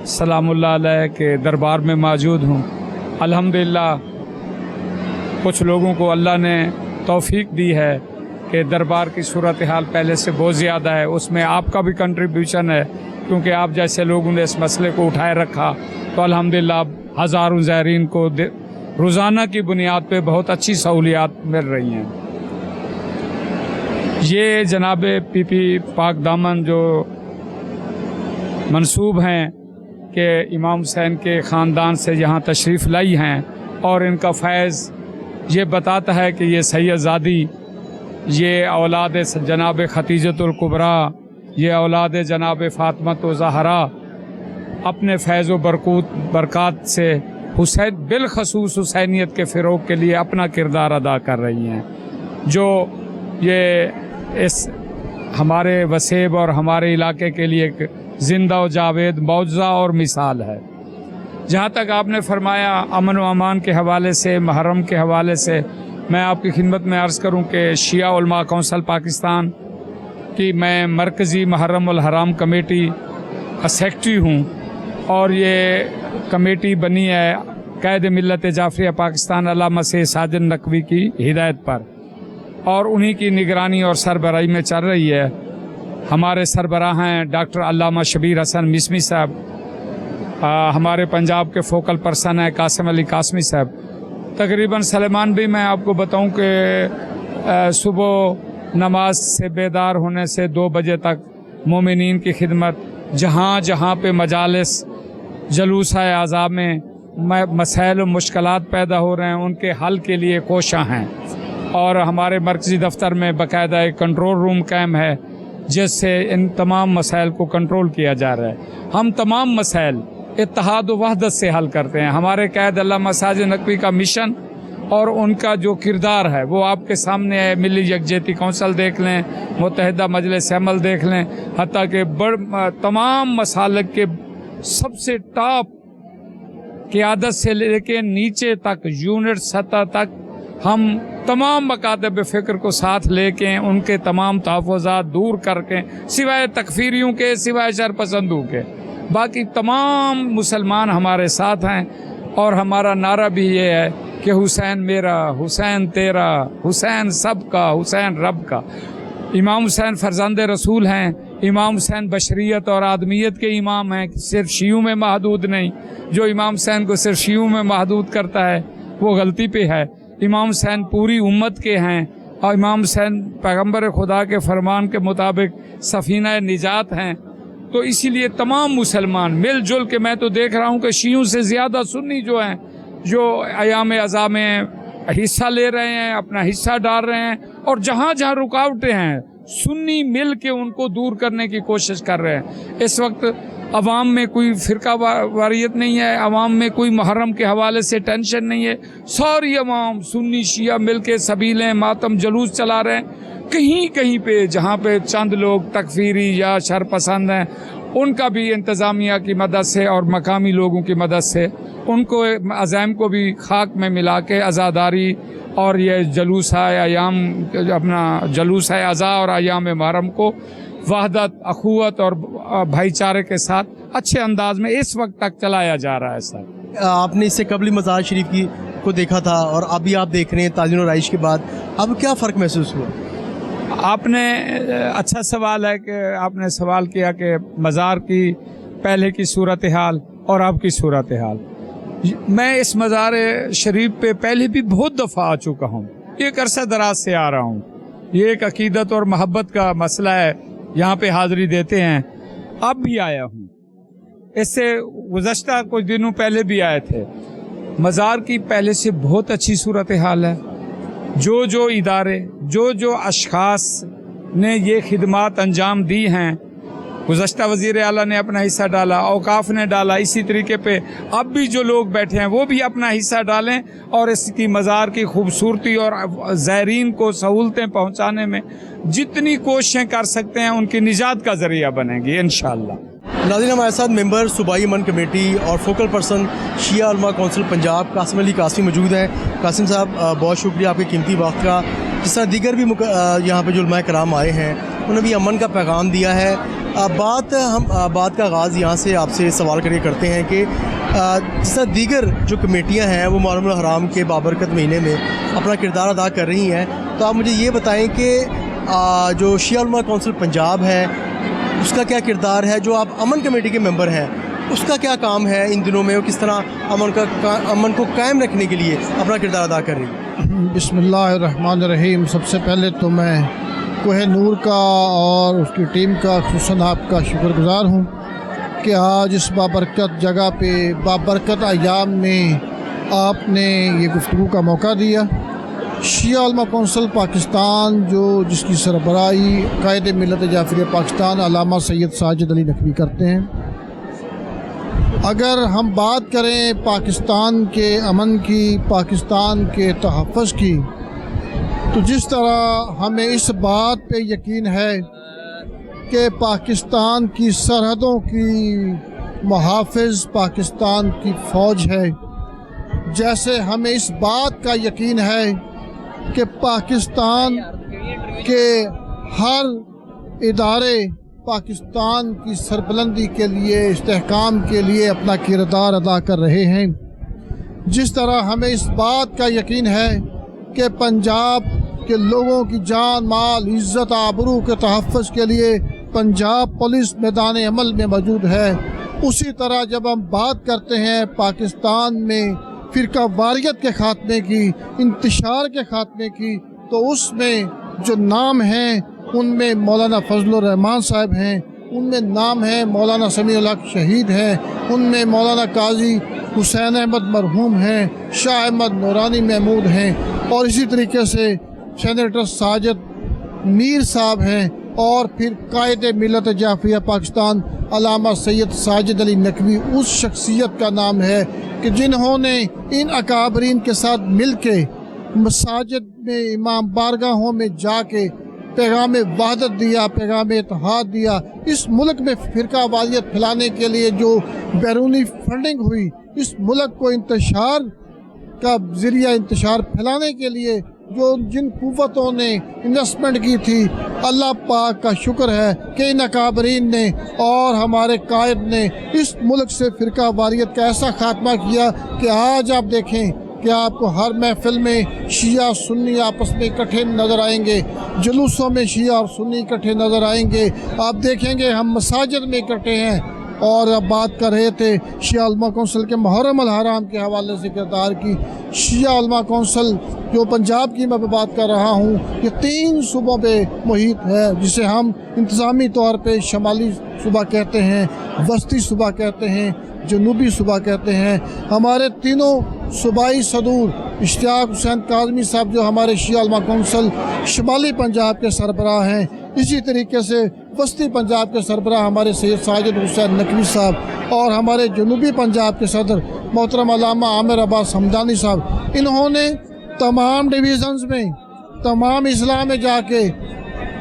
सलामुल्लाह अलैह के दरबार में मौजूद हूँ। अल्हम्दुलिल्लाह कुछ लोगों को अल्लाह ने तौफीक दी है कि दरबार की सूरत हाल पहले से बहुत ज़्यादा है, उसमें आपका भी कंट्रीब्यूशन है, क्योंकि आप जैसे लोगों ने इस मसले को उठाए रखा। तो अल्हम्दुलिल्लाह हज़ारों ज़ायरीन को रोज़ाना की बुनियाद पे बहुत अच्छी सहूलियात मिल रही हैं। ये जनाब बीबी पाक दामन जो मंसूब हैं कि इमाम हुसैन के ख़ानदान से यहाँ तशरीफ़ लाई हैं, और इनका फैज़ ये बताता है कि ये सैयदज़ादी, ये औलाद जनाब खतीजतुल कुबरा, ये औलाद जनाब फ़ातिमत ज़हरा अपने फैज़ व बरक़ात से हुसैन बिलखसूस हुसैनियत के फ़रोग़ के लिए अपना किरदार अदा कर रही हैं, जो ये इस हमारे वसेब और हमारे इलाके के लिए एक ज़िंदा व जावेद मौजज़ा और मिसाल है। जहाँ तक आपने फरमाया अमन व अमान के हवाले से, मुहर्रम के हवाले से, मैं आपकी खिदमत में अर्ज़ करूँ कि शिया उलमा कौंसिल पाकिस्तान की मैं मरकज़ी मुहर्रम उल हराम कमेटी का सेक्रेटरी हूँ, और ये कमेटी बनी है क़ायद मिल्लत जाफ़रिया पाकिस्तान अल्लामा से साजिद नकवी की हिदायत पर, और उन्हीं की निगरानी और सरबराही में चल रही है। हमारे सरबराह हैं डॉक्टर अल्लामा शबीर हसन मिस्मी साहब, हमारे पंजाब के फोकल पर्सन हैं कासिम अली कासमी साहब। तकरीबन सलेमान भी मैं आपको बताऊं कि सुबह नमाज से बेदार होने से 2 बजे तक मोमिनीन की खिदमत, जहाँ जहाँ पे मजालिस जलूसा आज़ा में मसाइल और मुश्किलात पैदा हो रहे हैं उनके हल के लिए कोशां हैं, और हमारे मरकज़ी दफ्तर में बाकायदा एक कंट्रोल रूम कायम है जिससे इन तमाम मसाइल को कंट्रोल किया जा रहा है। हम तमाम मसाइल इत्तेहाद व वहदत से हल करते हैं। हमारे क़ायद अल्लामा साजिद नकवी का मिशन और उनका जो किरदार है वो आपके सामने है। मिली यकजहती कौंसिल देख लें, मुत्तहिदा मजलिस अमल देख लें, हत्ता कि तमाम मसालिक के सबसे टॉप क़यादत से लेके नीचे तक, यूनिट सतह तक, हम तमाम मकातब फ़िक्र को साथ लेके उनके तमाम तहफ़्फ़ुज़ात दूर करके, सिवाय तकफ़ीरियों के, सिवाय शरपसंदों के, बाकी तमाम मुसलमान हमारे साथ हैं। और हमारा नारा भी ये है कि हुसैन मेरा, हुसैन तेरा, हुसैन सबका, हुसैन रब का। इमाम हुसैन फ़रज़ांद रसूल हैं, इमाम हुसैन बशरियत और आदमियत के इमाम हैं, सिर्फ शियों में महदूद नहीं। जो इमाम हुसैन को सिर्फ शियों में महदूद करता है वो गलती पे है। इमाम हुसैन पूरी उम्मत के हैं, और इमाम हुसैन पैगम्बर खुदा के फरमान के मुताबिक सफ़ीना निजात हैं। तो इसीलिए तमाम मुसलमान मिलजुल के, मैं तो देख रहा हूँ कि शियों से ज़्यादा सुन्नी जो हैं, जो अयाम अज़ा में हिस्सा ले रहे हैं, अपना हिस्सा डाल रहे हैं, और जहाँ जहाँ रुकावटें हैं सुन्नी मिल के उनको दूर करने की कोशिश कर रहे हैं। इस वक्त अवाम में कोई फ़िरका वारियत नहीं है, अवाम में कोई मुहर्रम के हवाले से टेंशन नहीं है। सारी अवाम सुन्नी शिया मिल के सबीलें मातम जलूस चला रहे हैं। कहीं कहीं पे जहाँ पे चंद लोग तकफीरी या शर पसंद हैं, उनका भी इंतज़ामिया की मदद से और मकामी लोगों की मदद से उनको अज़ाइम को भी खाक में मिला के अज़ादारी और ये जलूस है अयाम, अपना जलूस है अज़ा और अयाम मुहर्रम को वहदत, अखुवत और भाईचारे के साथ अच्छे अंदाज में इस वक्त तक चलाया जा रहा है। सर, आपने इससे कबली मज़ार शरीफ को देखा था और अभी आप देख रहे हैं ताज़ीन और राइश के बाद, अब क्या फ़र्क महसूस हुआ? आपने अच्छा सवाल है कि आपने सवाल किया कि मज़ार की पहले की सूरत हाल और अब की सूरत हाल। मैं इस मज़ार शरीफ पे पहले भी बहुत दफ़ा आ चुका हूँ, एक अरसा दराज से आ रहा हूँ। ये एक अकीदत और मोहब्बत का मसला है, यहाँ पे हाज़री देते हैं। अब भी आया हूँ, इससे गुज़श्ता कुछ दिनों पहले भी आए थे। मज़ार की पहले से बहुत अच्छी सूरत हाल है। जो इदारे, जो अशख़ास ने ये खिदमात अंजाम दी हैं, गुज़श्ता वज़ीर आला ने अपना हिस्सा डाला, औकाफ़ ने डाला, इसी तरीके पे अब भी जो लोग बैठे हैं वो भी अपना हिस्सा डालें और इसकी मज़ार की खूबसूरती और ज़ायरीन को सहूलतें पहुँचाने में जितनी कोशिशें कर सकते हैं उनकी निजात का ज़रिया बनेंगी इंशाअल्लाह। नाज़रीन, हमारे साथ मेंबर सूबाई अमन कमेटी और फोकल पर्सन शिया उलमा कौंसिल पंजाब कासिम अली कासमी मौजूद हैं। कासिम साहब, बहुत शुक्रिया आपके कीमती वक्त का। जिस तरह दीगर भी यहाँ पे जो उलमा कराम आए हैं उन्होंने भी अमन का पैगाम दिया है। बात का आगाज़ यहाँ से आपसे सवाल करके करते हैं कि जिस तरह दीगर जो कमेटियाँ हैं वो मुहर्रम हराम के बाबरकत महीने में अपना किरदार अदा कर रही हैं, तो आप मुझे ये बताएं कि जो शिया उलमा कौंसिल पंजाब है उसका क्या किरदार है, जो आप अमन कमेटी के मेंबर हैं उसका क्या काम है इन दिनों में, वो किस तरह अमन को कायम रखने के लिए अपना किरदार अदा कर रही है? बिस्मिल्लाहिर्रहमानिर्रहीम। सबसे पहले तो मैं कोहे नूर का और उसकी टीम का खुसूसन आपका शुक्रगुज़ार हूँ कि आज इस बाबरकत जगह पे बाबरकत अय्याम में आपने ये गुफ्तगू का मौका दिया। शिया उलमा कौंसिल पाकिस्तान जिसकी सरबराही कायद मिलत जाफरी पाकिस्तान अल्लामा सैयद साजिद अली नकवी करते हैं। अगर हम बात करें पाकिस्तान के अमन की, पाकिस्तान के तहफ़्फ़ुज़ की, तो जिस तरह हमें इस बात पे यकीन है कि पाकिस्तान की सरहदों की मुहाफ़िज़ पाकिस्तान की फ़ौज है, जैसे हमें इस बात का यकीन है कि पाकिस्तान के हर इदारे पाकिस्तान की सरबलंदी के लिए, इस्तेहकाम के लिए अपना किरदार अदा कर रहे हैं। जिस तरह हमें इस बात का यकीन है कि पंजाब के लोगों की जान, माल, इज़्ज़त, आबरू के तहफ़्फ़ुज़ के लिए पंजाब पुलिस मैदान अमल में मौजूद है, उसी तरह जब हम बात करते हैं पाकिस्तान में फ़िरका वारियत के ख़ात्मे की, इंतशार के ख़ात्मे की, तो उसमें जो नाम हैं उनमें मौलाना फजलुर रहमान साहब हैं, उनमें नाम है मौलाना समीउल हक शहीद हैं, उनमें मौलाना काजी हुसैन अहमद मरहूम हैं, शाह अहमद नूरानी महमूद हैं, और इसी तरीके से सेनेटर साजिद मीर साहब हैं, और फिर कायद मिलत जाफरिया पाकिस्तान अल्लामा सैयद साजिद अली नकवी उस शख्सियत का नाम है कि जिन्होंने इन अकाबरीन के साथ मिल के मसाजिद में, इमाम बारगाहों में जाके पैगाम वहदत दिया, पैगाम इत्तेहाद दिया। इस मुल्क में फ़िरका वारियत फैलाने के लिए जो बैरूनी फंडिंग हुई, इस मुल्क को इंतशार का ज़रिया, इंतशार फैलाने के लिए जिन कुव्वतों ने इन्वेस्टमेंट की थी, अल्लाह पाक का शुक्र है कि इन अकाबरीन ने और हमारे कायद ने इस मुल्क से फ़िरका वारियत का ऐसा ख़ात्मा किया कि आज आप देखें कि आपको हर महफिल में शिया सुन्नी आपस में इकट्ठे नज़र आएंगे, जुलूसों में शिया और सुन्नी इकट्ठे नज़र आएंगे। आप देखेंगे हम मसाजिद में इकट्ठे हैं। और अब बात कर रहे थे शिया उलमा कौंसिल के मुहर्रम अल हराम के हवाले से किरदार की। शिया उलमा कौंसिल जो पंजाब की मैं बात कर रहा हूँ, ये 3 सूबों पे मुहित है, जिसे हम इंतज़ामी तौर पे शमाली सूबा कहते हैं, वस्ती सूबा कहते हैं, जनूबी सूबा कहते हैं। हमारे तीनों सूबाई सदूर इश्तियाक हुसैन काज़मी साहब जो हमारे शिया उलमा कौंसिल शुमाली पंजाब के सरबराह हैं, इसी तरीके से वस्ती पंजाब के सरबराह हमारे सैयद साजिद हुसैन नकवी साहब और हमारे जनूबी पंजाब के सदर मोहतरम अल्लामा आमिर अब्बास हमदानी साहब, इन्होंने तमाम डिवीज़न्स में, तमाम इस्लाह में जाके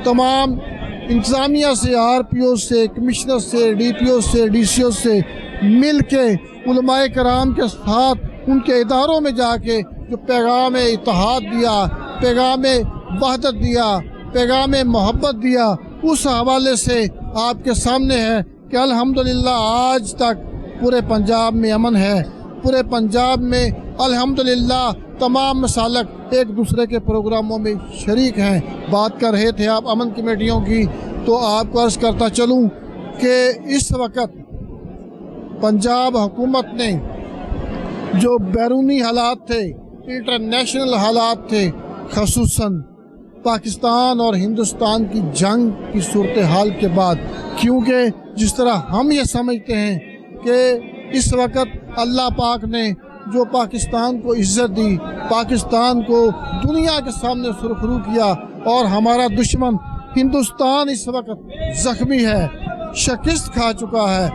तमाम इंतज़ामिया से, RPO से, कमिश्नर से, DPO से, DCO से मिल के उलमाए कराम के साथ उनके इदारों में जाके जो पैगाम इत्तेहाद दिया, पैगाम वहदत दिया, पैगाम मोहब्बत दिया, उस हवाले से आपके सामने है कि अल्हम्दुलिल्लाह आज तक पूरे पंजाब में अमन है। पूरे पंजाब में अल्हम्दुलिल्लाह तमाम मसालक एक दूसरे के प्रोग्रामों में शरीक हैं। बात कर रहे थे आप अमन कमेटियों की, तो आपको अर्ज़ करता चलूँ कि इस वक्त पंजाब हुकूमत ने जो बैरूनी हालात थे, इंटरनेशनल हालात थे, ख़ुसूसन पाकिस्तान और हिंदुस्तान की जंग की सूरत हाल के बाद, क्योंकि जिस तरह हम ये समझते हैं कि इस वक्त अल्लाह पाक ने जो पाकिस्तान को इज़्ज़त दी, पाकिस्तान को दुनिया के सामने सुरखरू किया, और हमारा दुश्मन हिंदुस्तान इस वक्त ज़ख्मी है, शिकस्त खा चुका है।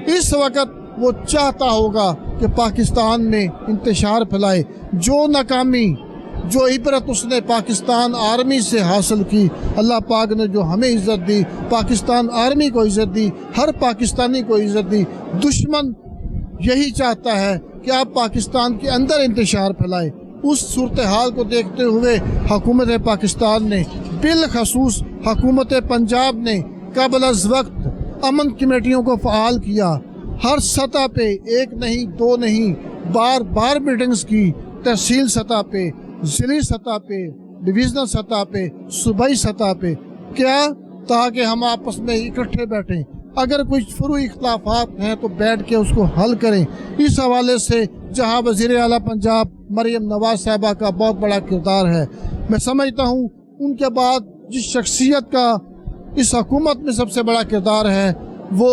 इस वक्त वो चाहता होगा कि पाकिस्तान में इंतशार फैलाए। जो नाकामी, जो इबरत उसने पाकिस्तान आर्मी से हासिल की, अल्लाह पाक ने जो हमें इज़्ज़त दी, पाकिस्तान आर्मी को इज़्ज़त दी, हर पाकिस्तानी को इज़्ज़त दी। दुश्मन यही चाहता है कि आप पाकिस्तान के अंदर इंतशार फैलाए। उस सूरत हाल को देखते हुए हुकूमत पाकिस्तान ने, बिलखसूस हुकूमत पंजाब ने क़ब्ल अज़ वक्त अमन कमेटियों को फ़आल किया। हर सतह पे, एक नहीं दो नहीं, बार बार मीटिंग्स की, तहसील सतह पे, ज़िली सतह पे, डिवीज़नल सतह पे, सूबाई सतह पे। क्या? ताकि हम आपस में इकट्ठे बैठें, अगर कोई फुरूई इख्तिलाफ़ात हैं तो बैठ के उसको हल करें। इस हवाले से जहाँ वज़ीर आला पंजाब मरियम नवाज़ साहिबा का बहुत बड़ा किरदार है, मैं समझता हूँ उनके बाद जिस शख्सियत का इस हुकूमत में सबसे बड़ा किरदार है वो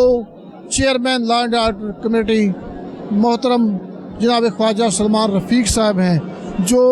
chairman law and order committee मोहतरम जनाब ख्वाजा सलमान रफ़ीक साहब हैं, जो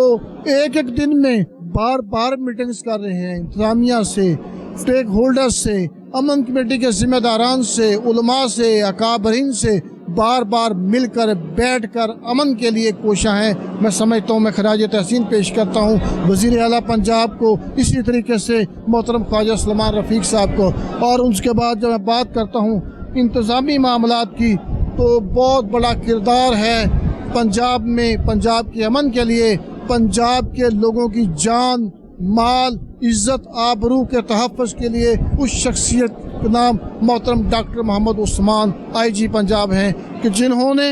एक एक दिन में बार बार मीटिंग्स कर रहे हैं इंतज़ामिया से, स्टेक होल्डर्स से, अमन कमेटी के ज़िम्मेदारान से, उलमा से, अकाबरीन से बार बार मिलकर बैठकर अमन के लिए कोशा हैं। मैं समझता हूँ, मैं खराज तहसीन पेश करता हूँ वज़ीर आला पंजाब को, इसी तरीके से मोहतरम ख्वाजा सलमान रफ़ीक साहब को। और उसके बाद जब मैं बात करता हूँ इंतज़ामी मामलात की, तो बहुत बड़ा किरदार है पंजाब में, पंजाब के अमन के लिए, पंजाब के लोगों की जान, माल, इज़्ज़त, आबरू के तहफ़्फ़ुज़ के लिए उस शख्सियत का नाम मोहतरम डॉक्टर मोहम्मद उस्मान IG पंजाब हैं, कि जिन्होंने,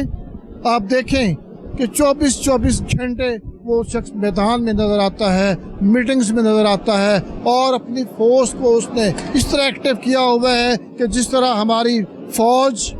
आप देखें कि 24-24 घंटे वो शख्स मैदान में नज़र आता है, मीटिंग्स में नज़र आता है, और अपनी फ़ोर्स को उसने इस तरह एक्टिव किया हुआ है कि जिस तरह हमारी फ़ौज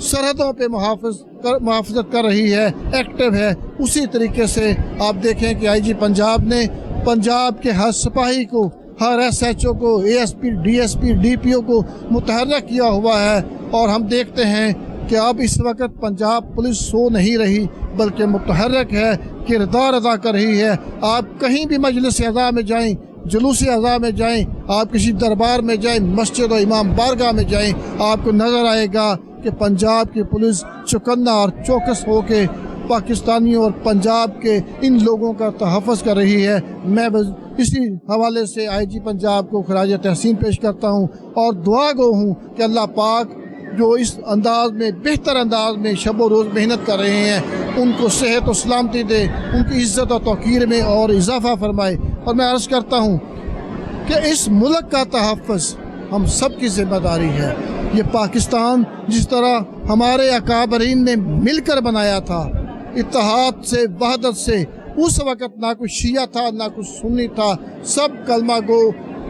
सरहदों पे मुहाफ़ज़त कर रही है, एक्टिव है, उसी तरीके से आप देखें कि IG पंजाब ने पंजाब के हर सिपाही को, हर SHO को, ASP, DSP, DPO को मुतहर्रिक किया हुआ है। और हम देखते हैं कि अब इस वक्त पंजाब पुलिस सो नहीं रही, बल्कि मुतहर्रिक है, किरदार अदा कर रही है। आप कहीं भी मजलिस अज़ा में जाएं, जुलूस अज़ा में जाएं, आप किसी दरबार में जाएं, मस्जिद और इमाम बारगाह में जाएं, आपको नज़र आएगा कि पंजाब की पुलिस चौकन्ना और चौकस हो के पाकिस्तानियों और पंजाब के इन लोगों का तहफ़्फ़ुज़ कर रही है। मैं इसी हवाले से IG पंजाब को खराज तहसीन पेश करता हूँ और दुआ गो हूँ कि अल्लाह पाक जो इस अंदाज में, बेहतर अंदाज में शब व रोज़ मेहनत कर रहे हैं, उनको सेहत और सलामती दे, उनकी इज़्ज़त और तौक़ीर में और इजाफ़ा फरमाए। और मैं अर्ज़ करता हूँ कि इस मुल्क का तहफ़्फ़ुज़ हम सब की ज़िम्मेदारी है। ये पाकिस्तान जिस तरह हमारे अकाबरीन ने मिलकर बनाया था, इत्तेहाद से, वहदत से, उस वक़्त ना कुछ शिया था, ना कुछ सुन्नी था, सब कलमा गो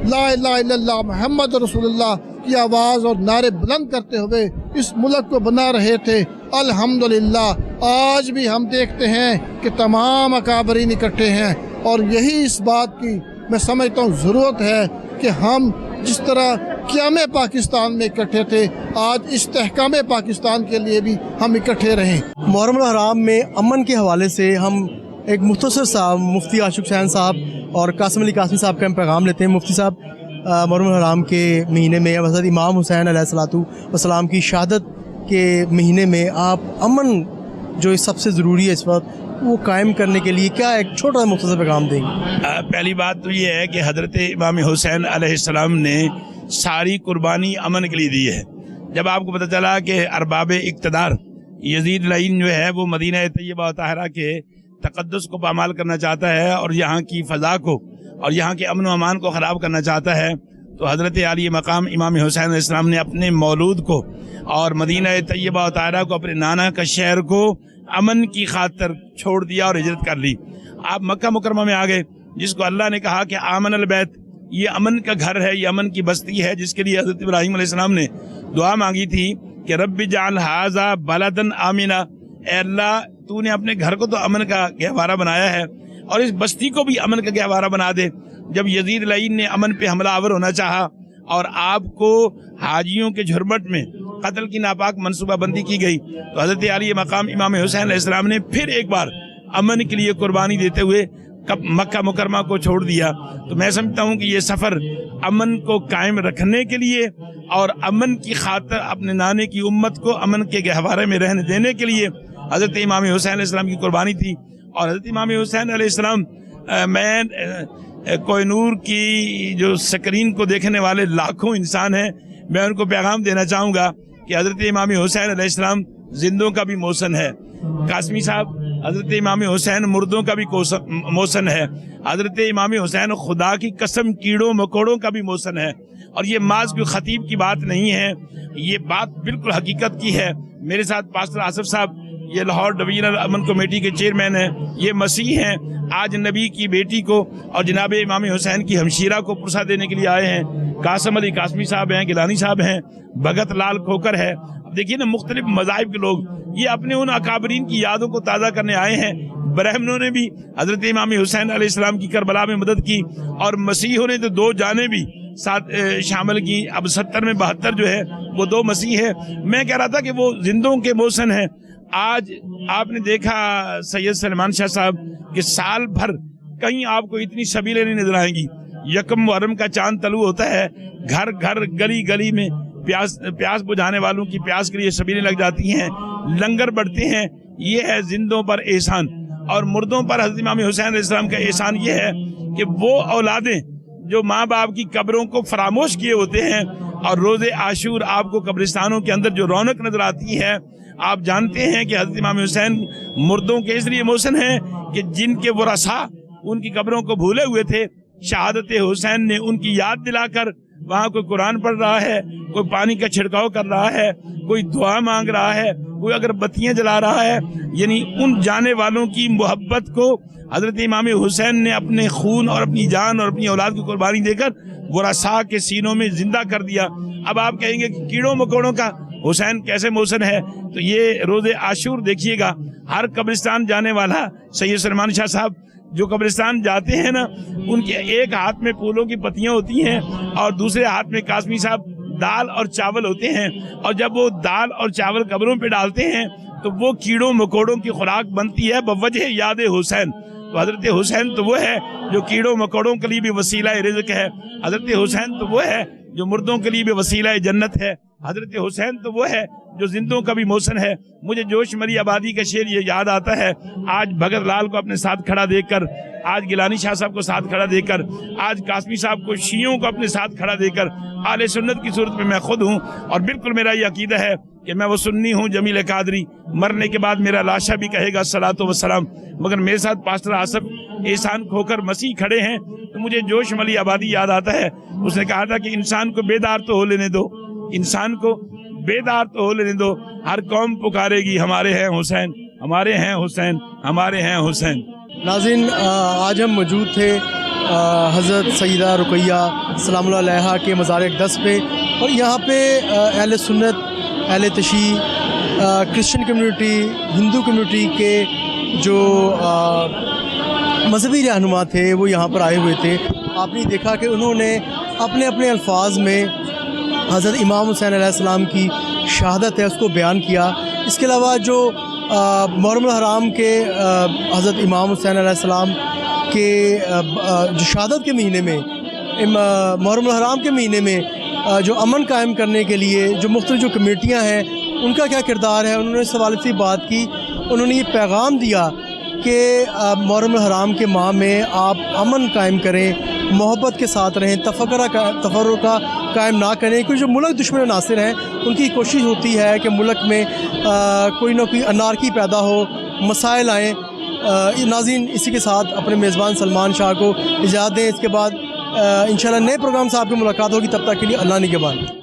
ला इलाहा इल्लल्लाह मुहम्मद रसूलुल्लाह की आवाज़ और नारे बुलंद करते हुए इस मुल्क को बना रहे थे। अल्हम्दुलिल्लाह आज भी हम देखते हैं कि तमाम अकाबरीन इकट्ठे हैं, और यही इस बात की मैं समझता हूँ ज़रूरत है कि हम जिस तरह क़याम पाकिस्तान में इकट्ठे थे, आज इस्तेहकाम पाकिस्तान के लिए भी हम इकट्ठे रहें। मुहर्रम हराम में अमन के हवाले से हम एक मुख्तसर सा मुफ्ती आशिक हुसैन साहब और कासिम अली कासमी साहब का हम पैगाम लेते हैं। मुफ्ती साहब, मुहर्रम हराम के महीने में, हज़रत इमाम हुसैन अलैहिस्सलातु वस्सलाम की शहादत के महीने में आप अमन जो सबसे ज़रूरी है इस वक्त वो कायम करने के लिए क्या एक छोटा मुख्तसर पैगाम देंगे? पहली बात तो ये है कि हज़रत इमाम हुसैन अलैहिस्सलाम ने सारी कुर्बानी अमन के लिए दी है। जब आपको पता चला कि अरबाब इक़्तिदार यजीद लाइन जो है वो मदीना तैयबा व ताहिरा के तक़द्दुस को पामाल करना चाहता है और यहाँ की फ़ज़ा को और यहाँ के अमन व अमान को ख़राब करना चाहता है, तो हज़रत आली मकाम इमाम हुसैन अलैहिस्सलाम ने अपने मौलूद को और मदीना तैयबा व ताहिरा को, अपने नाना का शहर को अमन की खातिर छोड़ दिया और हिजरत कर ली। आप मक्का मुकरमा में आ गए, जिसको अल्लाह ने कहा कि आमन अल बैत, ये अमन का घर है, ये अमन की बस्ती है, जिसके लिए हज़रत इब्राहीम अलैहिस्सलाम ने दुआ मांगी थी कि रब्बि जाल हाज़ा बलदन आमिना, ए अल्लाह तूने अपने घर को तो अमन का गहवारा बनाया है और इस बस्ती को भी अमन का गहवारा बना दे। जब यजीद लाइन ने अमन पे हमला आवर होना चाहा और आपको हाजियों के झुरमट में कत्ल की नापाक मनसूबाबंदी की गई, तो हज़रत आली मकाम इमाम हुसैन अलैहिस्सलाम ने फिर एक बार अमन के लिए कुर्बानी देते हुए मक्का मुकरमा को छोड़ दिया। तो मैं समझता हूँ कि ये सफ़र अमन को कायम रखने के लिए और अमन की खातिर अपने नाने की उम्मत को अमन के गहवारे में रहने देने के लिए हज़रत इमाम हुसैन अलैहिस्सलाम की कुर्बानी थी। और हज़रत इमाम हुसैन अलैहिस्सलाम, मैं कोहिनूर की जो स्क्रीन को देखने वाले लाखों इंसान हैं, मैं उनको पैगाम देना चाहूँगा कि हज़रत इमाम हुसैन अलैहिस्सलाम जिंदों का भी मौसन है। कासमी साहब, हज़रत इमाम हुसैन मुर्दों का भी मौसन है। हज़रत इमाम हुसैन खुदा की कसम कीड़ों मकोड़ों का भी मौसन है। और ये माज कोई खतीब की बात नहीं है, ये बात बिल्कुल हकीकत की है। मेरे साथ पास्टर आसिफ साहब, ये लाहौर डिवीजनल अमन कमेटी के चेयरमैन हैं, ये मसीह हैं, आज नबी की बेटी को और जनाब इमाम हुसैन की हमशीरा को पुरसा देने के लिए आए हैं। कासम अली कासमी साहब हैं, गिलानी साहब हैं, भगत लाल खोकर है। अब देखिए ना, मुख्तलिफ मज़ाहिब के लोग ये अपने उन अकाबरीन की यादों को ताज़ा करने आए हैं। ब्राह्मणों ने भी हज़रत इमाम हुसैन अलैहिस्सलाम की करबला में मदद की और मसीहों ने तो 2 जाने भी साथ शामिल की। अब 70 में 72 जो है वो 2 मसीह है। मैं कह रहा था कि वो जिंदों के मौसन है। आज आपने देखा सैयद सलमान शाह साहब कि साल भर कहीं आपको इतनी सबीलें नहीं नजर आएंगी। यकम मुहर्रम का चांद तलू होता है, घर घर गली गली में प्यास बुझाने वालों की प्यास के लिए सबीलें लग जाती हैं, लंगर बढ़ते हैं। ये है जिंदों पर एहसान। और मुर्दों पर हज़रत इमाम हुसैन अलैहिस्सलाम का एहसान ये है कि वो औलादें जो माँ बाप की कब्रों को फरामोश किए होते हैं और रोज़े आशूर आपको कब्रिस्तानों के अंदर जो रौनक नजर आती है, आप जानते हैं कि हज़रत इमाम हुसैन मुर्दों के इसलिए मौसन है कि जिनके वरसा उनकी कब्रों को भूले हुए थे, शहादत हुसैन ने उनकी याद दिलाकर वहाँ कोई कुरान पढ़ रहा है, कोई पानी का छिड़काव कर रहा है, कोई दुआ मांग रहा है, कोई अगरबत्तियाँ जला रहा है। यानी उन जाने वालों की मोहब्बत को हज़रत इमाम हुसैन ने अपने खून और अपनी जान और अपनी औलाद की कुर्बानी देकर वरसा के सीनों में जिंदा कर दिया। अब आप कहेंगे कि कीड़ों मकोड़ों का हुसैन कैसे मौसन है, तो ये रोज़े आशूर देखिएगा, हर कब्रिस्तान जाने वाला सैयद सलमान शाह साहब जो कब्रिस्तान जाते हैं ना, उनके एक हाथ में फूलों की पत्तियां होती हैं और दूसरे हाथ में कासमी साहब दाल और चावल होते हैं। और जब वो दाल और चावल कब्रों पे डालते हैं तो वो कीड़ों मकोड़ों की खुराक बनती है बवजह याद हुसैन। तो हज़रत हुसैन तो वो है जो कीड़ों मकोड़ों के लिए भी वसीला रिज़्क़ है। हज़रत हुसैन तो वो है जो मुर्दों के लिए भी वसीला जन्नत है। हज़रत हुसैन तो वो है जो जिंदों का भी मौसन है। मुझे जोश मरी आबादी का शेर ये याद आता है, आज भगत लाल को अपने साथ खड़ा देखकर, आज गिलानी शाह साहब को साथ खड़ा देकर, आज कासमी साहब को, शियों को अपने साथ खड़ा देकर, आले सुन्नत की सूरत में मैं खुद हूँ और बिल्कुल मेरा ये अकीदा है कि मैं वो सुन्नी हूँ जमील कादरी। मरने के बाद मेरा लाशा भी कहेगा सलातो व सलाम। मगर मेरे साथ पास्टर आसिफ एहसान खोकर मसीह खड़े हैं तो मुझे जोश मली आबादी याद आता है। उसने कहा था कि इंसान को बेदार तो हो लेने दो, इंसान को बेदार तो हो लेने दो, हर कौम पुकारेगी हमारे हैं हुसैन, हमारे हैं हुसैन, हमारे हैं हुसैन। नाज़रीन, आज हम मौजूद थे हज़रत सैयदा रुकैया सलामुल्लाह अलैहा के मज़ार अक़दस पे और यहाँ पे अहले सुन्नत, अहले तशी, क्रिश्चियन कम्युनिटी, हिंदू कम्युनिटी के जो मजहबी रहनुमा थे वो यहाँ पर आए हुए थे। आपने देखा कि उन्होंने अपने अपने अल्फाज में हज़रत इमाम हुसैन अलैहिस्सलाम की शहादत है उसको बयान किया। इसके अलावा जो मुहर्रम हराम के हज़रत इमाम हुसैन अलैहिस्सलाम के जो शहादत के महीने में محرم الحرام کے مہینے میں جو امن قائم کرنے کے لیے جو مختلف جو کمیٹیاں ہیں ان کا کیا کردار ہے. انہوں نے اس حوالے سے بات کی. انہوں نے یہ پیغام دیا کہ محرم الحرام کے ماہ میں آپ امن قائم کریں, محبت کے ساتھ رہیں, تفرقہ قائم نہ کریں, کیونکہ جو ملک دشمن عناصر ہیں ان کی کوشش ہوتی ہے کہ ملک میں کوئی نہ کوئی انارکی پیدا ہو, مسائل آئیں. ناظرین, اسی کے ساتھ اپنے میزبان سلمان شاہ کو اجازت دیں. اس کے بعد انشاءاللہ نئے پروگرام سے آپ کی ملاقات ہوگی. تب تک کے لیے اللہ نگہبان.